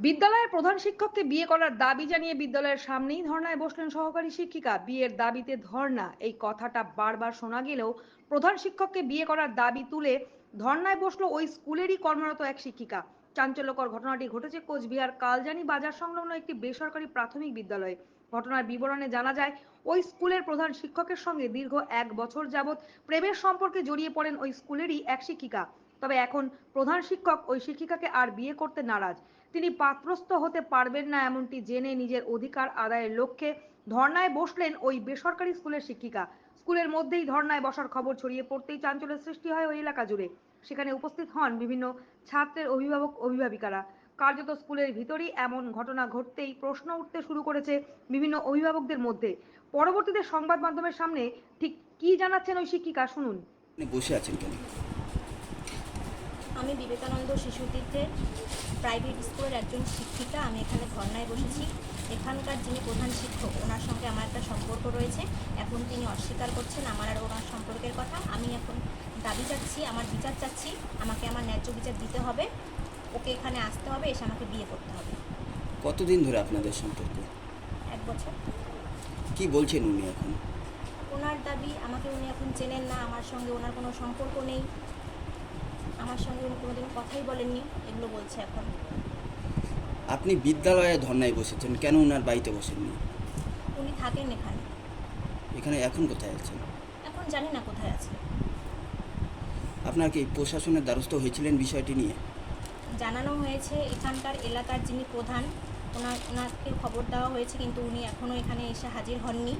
বিদ্যালয়ের প্রধান শিক্ষককে বিয়ে করার দাবি জানিয়ে বিদ্যালয়ের সামনেই ধর্নায় বসলেন সহকারী শিক্ষিকা। বিয়ের দাবিতে ধর্না, এই কথাটা বারবার শোনা গেলেও প্রধান শিক্ষককে বিয়ে করার দাবি তুলে ধর্নায় বসলো ওই স্কুলেরই কর্মরত এক শিক্ষিকা। চাঞ্চল্যকর ঘটনাটি ঘটেছে কোচবিহার কালজানি বাজার সংলগ্ন একটি বেসরকারি প্রাথমিক বিদ্যালয়ে। ঘটনার বিবরণে জানা যায়, ওই স্কুলের প্রধান শিক্ষকের সঙ্গে দীর্ঘ 1 বছর যাবৎ প্রেমের সম্পর্কে জড়িয়ে পড়েন ওই স্কুলেরই এক শিক্ষিকা। তবে এখন প্রধান শিক্ষক ওই শিক্ষিকাকে আর বিয়ে করতে নারাজ। তিনি পাত্রস্থ হতে পারবেন না এমনটি জেনে নিজের অধিকার আদায়ের লক্ষ্যে ধর্নায় বসলেন ওই বেসরকারি স্কুলের শিক্ষিকা। স্কুলের মধ্যেই ধর্নায় বসার খবর ছড়িয়ে পড়তেই চাঞ্চল্যের সৃষ্টি হয় ওই এলাকা জুড়ে। সেখানে উপস্থিত হন বিভিন্ন ছাত্রের অভিভাবক অভিভাবিকারা। কার্যত স্কুলের ভিতরেই এমন ঘটনা ঘটতেই প্রশ্ন উঠতে শুরু করেছে বিভিন্ন অভিভাবকদের মধ্যে। পরবর্তীতে সংবাদ মাধ্যমের সামনে ঠিক কি জানাচ্ছেন ওই শিক্ষিকা, শুনুন। বসে আছেন কেন? আমি বিবেকানন্দ শিশুতীর্থের প্রাইভেট স্কুলের একজন শিক্ষিকা। আমি এখানে ধর্নায় বসেছি। এখানকার যিনি প্রধান শিক্ষক, ওনার সঙ্গে আমার একটা সম্পর্ক রয়েছে। এখন তিনি অস্বীকার করছেন আমার আর ওনার সম্পর্কের কথা। আমি এখন দাবি চাচ্ছি, আমার বিচার চাচ্ছি। আমাকে আমার ন্যায্য বিচার দিতে হবে। ওকে এখানে আসতে হবে, এসে আমাকে বিয়ে করতে হবে। কতদিন ধরে আপনাদের সম্পর্ক? 1 বছর। কি বলছেন উনি এখন? ওনার দাবি, আমাকে উনি এখন চেনেন না, আমার সঙ্গে ওনার কোনো সম্পর্ক নেই, আমার সঙ্গে উনি কোনোদিনও কথাই বলেননি, এগুলো বলছে এখন। আপনি বিদ্যালয়ে ধর্নায় বসেছেন, কেন ওনার বাড়িতে বসেননি? উনি থাকেন এখানে। এখানে এখন কোথায় আছেন? এখন জানি না কোথায় আছে। আপনার কি প্রশাসনের দ্বারস্থ হয়েছিলেন বিষয়টি নিয়ে? জানানো হয়েছে, এখানকার এলাকার যিনি প্রধান ওনাকে খবর দেওয়া হয়েছে, কিন্তু উনি এখনও এখানে এসে হাজির হননি।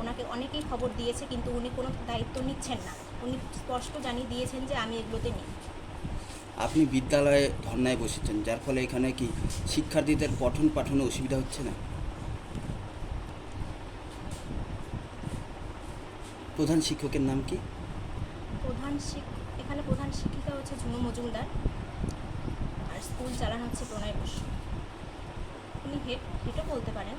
ওনাকে অনেকেই খবর দিয়েছে, কিন্তু উনি কোনো দায়িত্ব নিচ্ছেন না। উনি স্পষ্ট জানিয়ে দিয়েছেন যে আমি এগুলোতে নেই। আপনি বিদ্যালয়ে ধর্নায় বসেছেন, যার ফলে এখানে কি শিক্ষার্থীদের পঠন পাঠনে অসুবিধা হচ্ছে না? প্রধান শিক্ষকের নাম কি? এখানে প্রধান শিক্ষিকা হচ্ছে ঝুনু মজুমদার, আর স্কুল চালানো হচ্ছে প্রণয় বসু। উনি হেডও বলতে পারেন।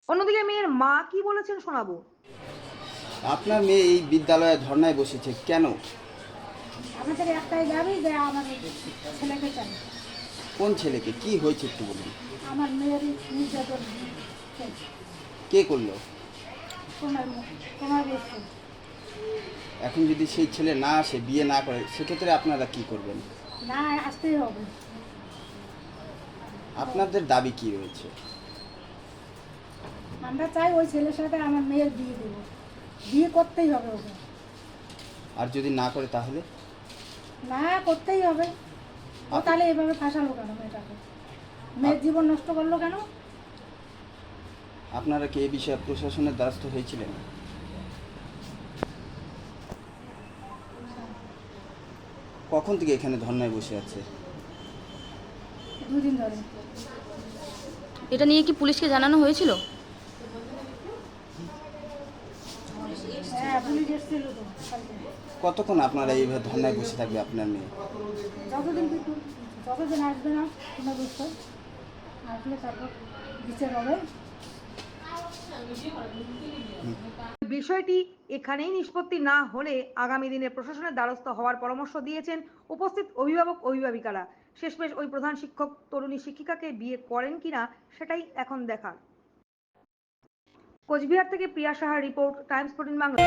অন্যদিকে মেয়ের মা কি বলেছেন শোনাবো। আপনার মেয়ে এই বিদ্যালয়ে ধর্নায় বসেছে কেন? আমাদের একটাই দাবি যে আমাদের ছেলেকে চাই। কোন ছেলেকে? কি হয়েছে একটু বলুন। আমার মেয়ের নির্যাতন কে করলো? তোমার বস্তু। এখন যদি সেই ছেলে না আসে, বিয়ে না করে, সেক্ষেত্রে আপনারা কি করবেন? না, আসতেই হবে। আপনাদের দাবি কি রয়েছে? আমরা চাই ওই ছেলের সাথে আমার মেয়ের বিয়ে দেবো, বিয়ে করতেই হবে ওকে। আর যদি না করে তাহলে? না, করতেই হবে। ও তাহলে এভাবে ফাঁসালো কেন মেয়েটাকে? মেয়ের জীবন নষ্ট করলো কেন? আপনারা কি এই বিষয়ে প্রশাসনের দ্বারস্থ হয়েছিলেন? কখন থেকে এখানে ধর্নায় বসে আছে? 2 দিন ধরে। এটা নিয়ে কি পুলিশকে জানানো হয়েছিল? হ্যাঁ, পুলিশ এসেছিল তো কালকে। কতক্ষণ আপনারা এইভাবে ধর্নায় বসে থাকবে আপনার মেয়ে? যতদিন আসবে না তোমার বুঝতে, আসলে তারপর বিচার হবে। বিষয়টি এখানেই নিষ্পত্তি না হলে আগামী দিনে প্রশাসনের দ্বারস্থ হওয়ার পরামর্শ দিয়েছেন উপস্থিত অভিভাবক অভিভাবিকারা। শেষমেশ ওই প্রধান শিক্ষক তরুণী শিক্ষিকাকে বিয়ে করেন কিনা সেটাই এখন দেখার। কোচবিহার থেকে প্রিয়া সাহার রিপোর্ট, টাইমস 14 বাংলা।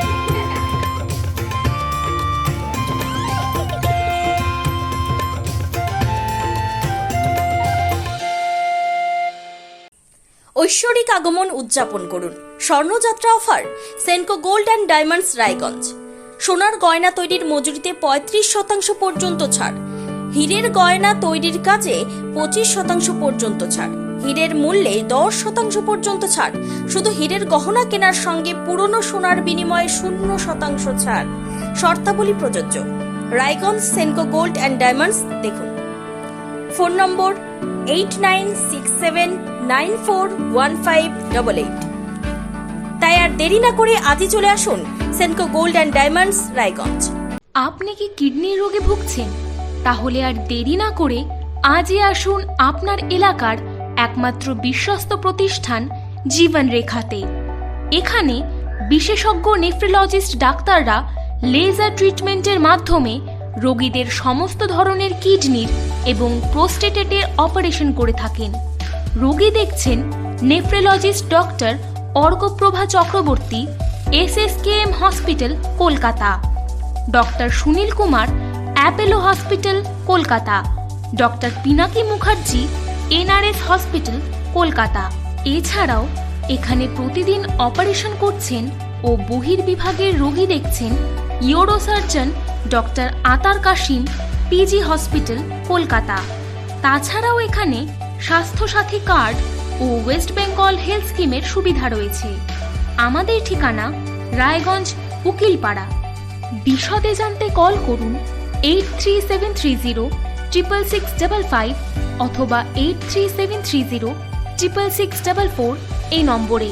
ঐশ্বরিক আগমন উদযাপন করুন স্বর্ণযাত্রা offer Senco gold and diamonds Raiganj. সোনার গয়না তৈরির মজুরিতে 35% পর্যন্ত ছাড়। হীরের গয়না তৈরির কাজে 25% পর্যন্ত ছাড়। হীরের মূল্যে 10% পর্যন্ত ছাড়। শুধু হীরের গহনা কেনার সঙ্গে পুরনো সোনার বিনিময়ে 0% ছাড়। শর্তাবলী প্রযোজ্য। Raiganj Senco gold and diamonds দেখুন। Phone number 8967941588। তাই আর দেরি না করে আজই চলে আসুন Senco gold and diamonds Raiganj. আপনি কি কিডনির রোগে ভুগছেন? তাহলে আর দেরি না করে আজই আসুন আপনার এলাকার একমাত্র বিশ্বস্ত প্রতিষ্ঠান জীবন রেখাতে। এখানে বিশেষজ্ঞ নেফ্রোলজিস্ট ডাক্তাররা লেজার ট্রিটমেন্টের মাধ্যমে রোগীদের সমস্ত ধরনের কিডনির এবং প্রোস্টেটেটের অপারেশন করে থাকেন। রোগী দেখছেন nephrologist doctor Arkaprava Chakraborty, SSKM hospital, Kolkata. Doctor Sunil Kumar, Apollo hospital, Kolkata. Doctor Pinaki Mukherjee, NRS hospital, Kolkata. এছাড়াও এখানে প্রতিদিন অপারেশন করছেন ও বহির্বিভাগের রোগী দেখছেন ইউরোসার্জন ডক্টর আতার কাশিম, PG হসপিটাল, কলকাতা। তাছাড়াও এখানে স্বাস্থ্যসাথী কার্ড ও ওয়েস্ট বেঙ্গল হেলথ স্কিমের সুবিধা রয়েছে। আমাদের ঠিকানা রায়গঞ্জ, উকিলপাড়া। বিশদে জানতে কল করুন 8373066655 অথবা 8373066644 এই নম্বরে।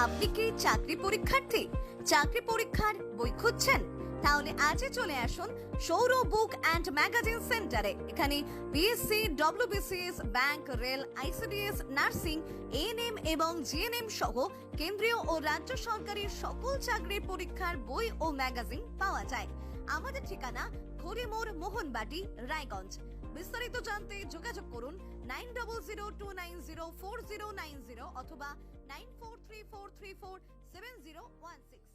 আপনি কি চাকরি পরীক্ষার্থী? চাকরি পরীক্ষার বই খুঁজছেন? তাহলে আজই চলে আসুন সৌর বুক অ্যান্ড ম্যাগাজিন সেন্টারে। এখানে BSc, WBCS, bank, rail, ICDS, nursing, ANM এবং GNM সহ কেন্দ্রীয় ও রাজ্য সরকারি সকল চাকরির পরীক্ষার বই ও ম্যাগাজিন পাওয়া যায়। আমাদের ঠিকানা খড়িমোড়, মোহনবাটি, রায়গঞ্জ। বিস্তারিত জানতে যোগাযোগ করুন 9002904090 অথবা 9434347016।